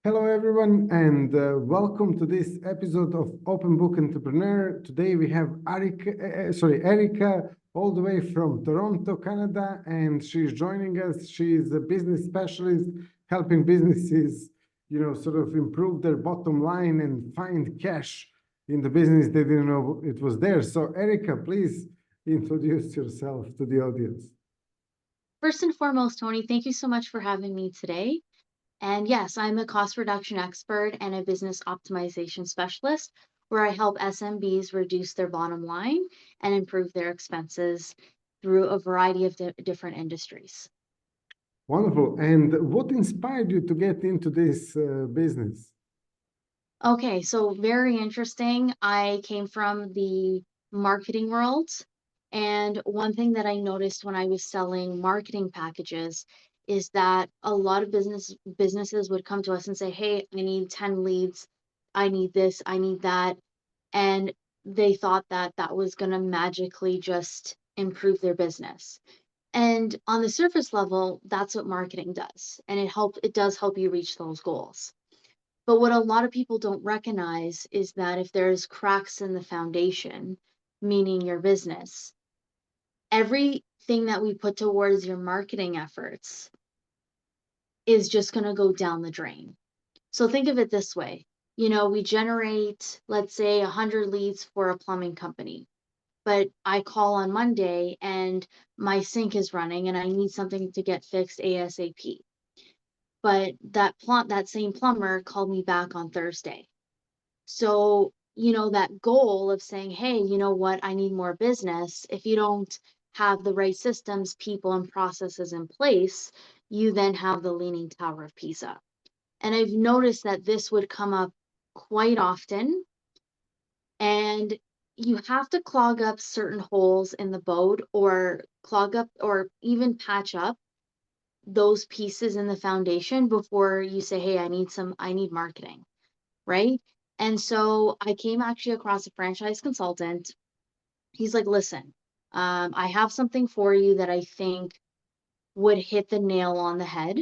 Hello, everyone, and welcome to this episode of Open Book Entrepreneur. Today we have Erika, all the way from Toronto, Canada, and she's joining us. She's a business specialist, helping businesses, sort of improve their bottom line and find cash in the business they didn't know it was there. So, Erika, please introduce yourself to the audience. First and foremost, Tony, thank you so much for having me today. And yes, I'm a cost reduction expert and a business optimization specialist where I help SMBs reduce their bottom line and improve their expenses through a variety of different industries. Wonderful. And what inspired you to get into this business? Okay, so very interesting. I came from the marketing world, and one thing that I noticed when I was selling marketing packages is that a lot of businesses would come to us and say, "Hey, I need 10 leads. I need this, I need that." And they thought that that was going to magically just improve their business. And on the surface level, that's what marketing does, and it does help you reach those goals. But what a lot of people don't recognize is that if there's cracks in the foundation, meaning your business, everything that we put towards your marketing efforts is just going to go down the drain. So think of it this way. We generate, let's say, 100 leads for a plumbing company, but I call on Monday and my sink is running and I need something to get fixed ASAP. But that same plumber called me back on Thursday. So, that goal of saying, hey, you know what, I need more business. If you don't have the right systems, people, and processes in place, you then have the Leaning Tower of Pisa. And I've noticed that this would come up quite often. And you have to clog up certain holes in the boat or clog up or even patch up those pieces in the foundation before you say, hey, I need marketing, right? And so I came actually across a franchise consultant. He's like, listen, I have something for you that I think would hit the nail on the head.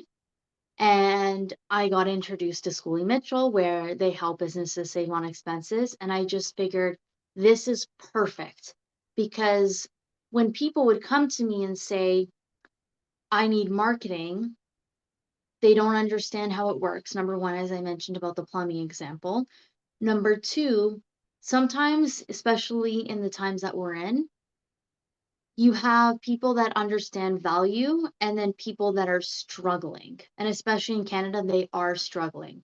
And I got introduced to Schoolie Mitchell, where they help businesses save on expenses. And I just figured this is perfect because when people would come to me and say, I need marketing, they don't understand how it works. Number one, as I mentioned about the plumbing example. Number two, sometimes, especially in the times that we're in, you have people that understand value and then people that are struggling. And especially in Canada, they are struggling.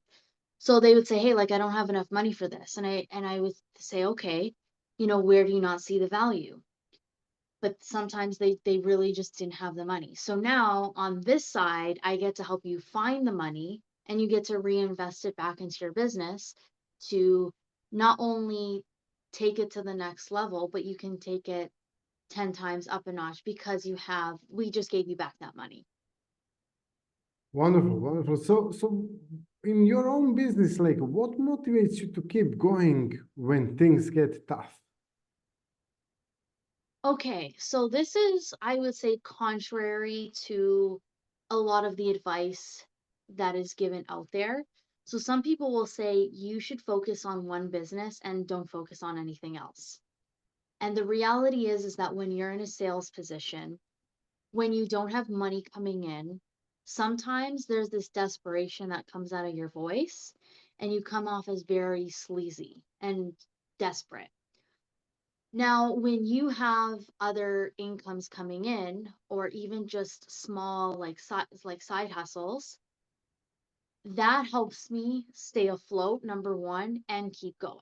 So they would say, hey, like I don't have enough money for this. And I would say, okay, where do you not see the value? But sometimes they really just didn't have the money. So now on this side, I get to help you find the money and you get to reinvest it back into your business to not only take it to the next level, but you can take it 10 times up a notch because we just gave you back that money. Wonderful, wonderful. So in your own business, like what motivates you to keep going when things get tough? Okay, so this is, I would say, contrary to a lot of the advice that is given out there. So some people will say you should focus on one business and don't focus on anything else. And the reality is that when you're in a sales position, when you don't have money coming in, sometimes there's this desperation that comes out of your voice and you come off as very sleazy and desperate. Now, when you have other incomes coming in, or even just small like side hustles, that helps me stay afloat, number one, and keep going.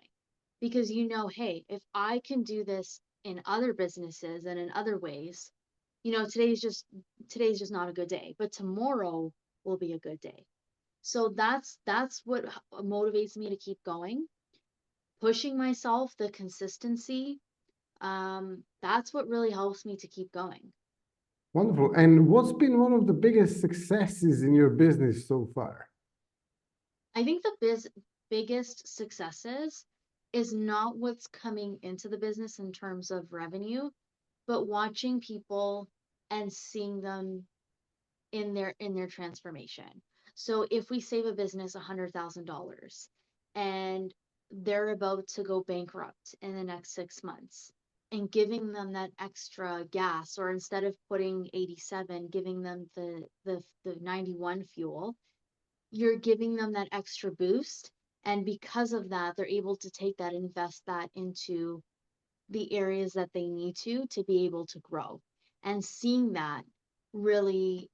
Because hey, if I can do this in other businesses and in other ways, today's just not a good day, but tomorrow will be a good day. So that's what motivates me to keep going, pushing myself, the consistency. That's what really helps me to keep going. Wonderful. And what's been one of the biggest successes in your business so far? I think the biggest successes is not what's coming into the business in terms of revenue, but watching people and seeing them in their transformation. So if we save a business $100,000 and they're about to go bankrupt in the next 6 months, and giving them that extra gas, or instead of putting 87, giving them the 91 fuel, you're giving them that extra boost. And because of that, they're able to take that, invest that into the areas that they need to be able to grow. And seeing that really,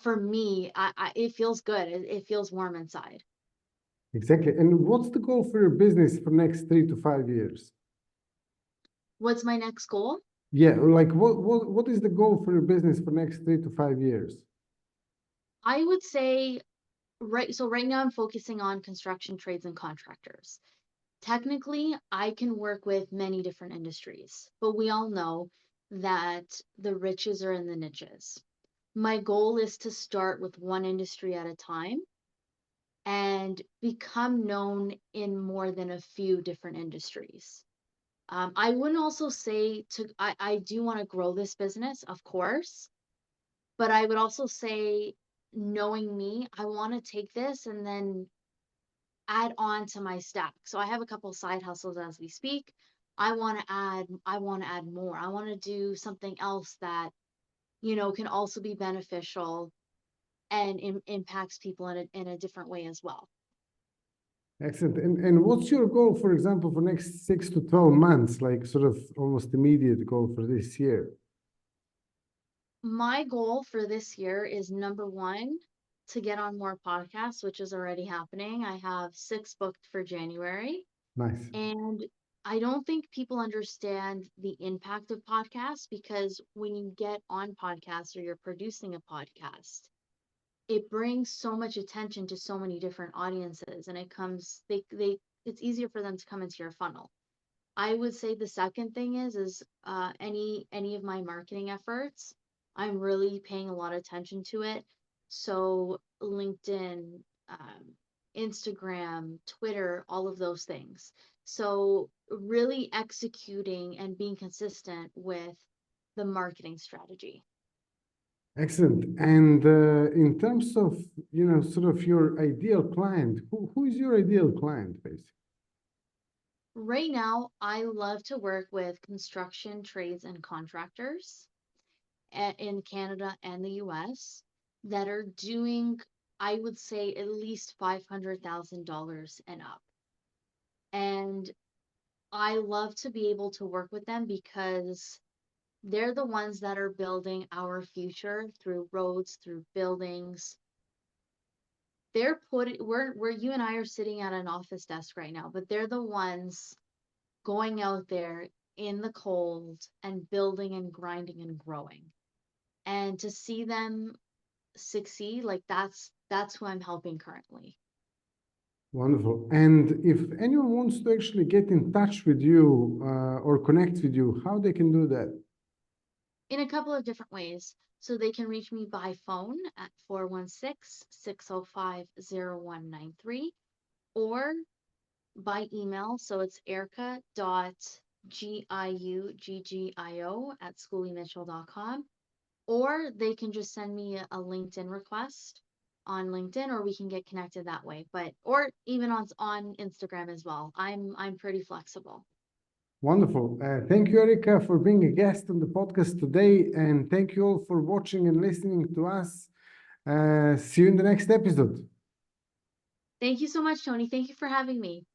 for me, it feels good. It feels warm inside. Exactly. And what's the goal for your business for next 3 to 5 years? What's my next goal? Yeah, like what is the goal for your business for next 3 to 5 years? I would say right now I'm focusing on construction trades and contractors. Technically, I can work with many different industries, but we all know that the riches are in the niches. My goal is to start with one industry at a time and become known in more than a few different industries. I wouldn't also say I do want to grow this business, of course, but I would also say, knowing me, I want to take this and then add on to my stack. So I have a couple side hustles as we speak. I want to add more. I want to do something else that, can also be beneficial and impacts people in a different way as well. Excellent. And what's your goal, for example, for next 6 to 12 months, like sort of almost immediate goal for this year? My goal for this year is, number one, to get on more podcasts, which is already happening. I have 6 booked for January. Nice. And I don't think people understand the impact of podcasts, because when you get on podcasts or you're producing a podcast, it brings so much attention to so many different audiences, and it's easier for them to come into your funnel. I would say the second thing is any of my marketing efforts, I'm really paying a lot of attention to it. So LinkedIn, Instagram, Twitter, all of those things. So really executing and being consistent with the marketing strategy. Excellent. And in terms of, sort of your ideal client, who is your ideal client, basically? Right now, I love to work with construction trades and contractors in Canada and the US that are doing, I would say, at least $500,000 and up. And I love to be able to work with them because they're the ones that are building our future through roads, through buildings. Where you and I are sitting at an office desk right now, but they're the ones going out there in the cold and building and grinding and growing. And to see them succeed, like that's who I'm helping currently. Wonderful. And if anyone wants to actually get in touch with you or connect with you, how they can do that? In a couple of different ways. So they can reach me by phone at 416-605-0193, or by email. So it's erica.giuggio@schooleymitchell.com, or they can just send me a LinkedIn request on LinkedIn, or we can get connected that way. Or even on Instagram as well. I'm pretty flexible. Wonderful. Thank you, Erika, for being a guest on the podcast today. And thank you all for watching and listening to us. See you in the next episode. Thank you so much, Tony. Thank you for having me.